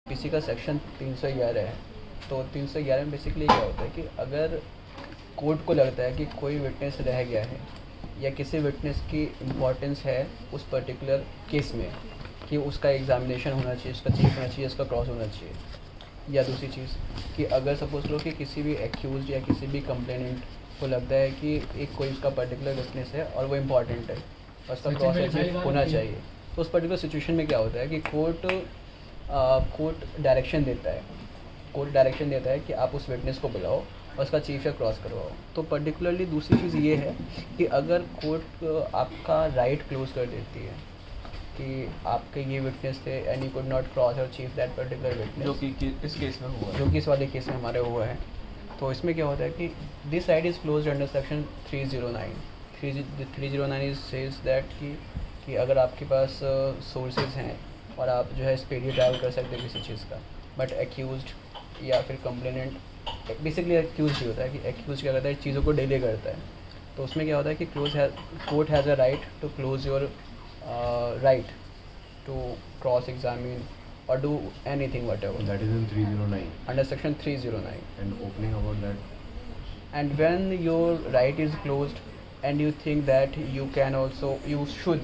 किसी का सेक्शन 311 है, तो 311 में बेसिकली क्या होता है कि अगर कोर्ट को लगता है कि कोई विटनेस रह गया है या किसी विटनेस की इम्पोर्टेंस है उस पर्टिकुलर केस में कि उसका एग्जामिनेशन होना चाहिए, उसका चीफ होना चाहिए, उसका क्रॉस होना चाहिए, या दूसरी चीज़ कि अगर सपोज लो कि किसी भी एक्यूज या किसी भी कंप्लेनेंट को लगता है कि एक कोई उसका पर्टिकुलर विटनेस है और वो इम्पॉर्टेंट है और उसका क्रॉस अचीव होना चाहिए, तो उस पर्टिकुलर सिचुएशन में क्या होता है कि कोर्ट डायरेक्शन देता है कि आप उस विटनेस को बुलाओ और उसका चीफ या क्रॉस करवाओ। तो पर्टिकुलरली दूसरी चीज़ ये है कि अगर कोर्ट आपका राइट क्लोज कर देती है कि आपके ये विटनेस थे and you could not cross और चीफ दैट पर्टिकुलर विटनेस, जो कि इस केस में हुआ है, जो कि इस वाले केस में हमारे हुआ है, तो इसमें क्या होता है कि this side is close under section 309 is says that कि अगर आपके पास सोर्सेज हैं और आप जो है स्पीडी ट्रैवल कर सकते हैं किसी चीज़ का, बट एक्यूज्ड या फिर कंप्लेनेंट, बेसिकली एक्यूज ही होता है कि एक्यूज क्या करता है, चीज़ों को डिले करता है। तो उसमें क्या होता है कि court has a right to close your right to cross examine or do anything whatever. That is in 309. Under section 309. And opening about that. And when your right is closed and you think that you can also you should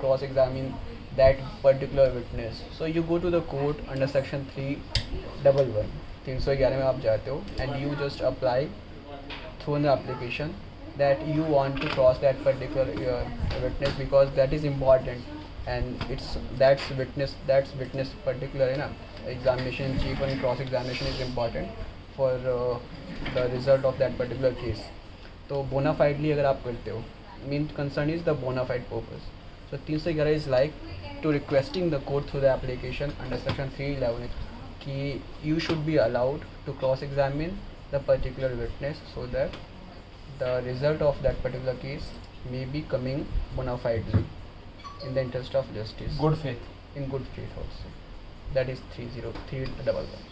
cross examine that particular witness, so you go to the court under section 311 311 में आप जाते हो and you just apply through an application that you want to cross that particular witness because that is important and that's witness particular है ना, examination chief and cross examination is important for the result of that particular case. तो bona fidely अगर आप करते हो, main concern is the bona fide purpose. So 311 is like to requesting the court through the application under section 311 कि you should be allowed to cross examine the particular witness so that the result of that particular case may be coming bona fidely in the interest of justice. Good faith. In good faith also. That is 30311.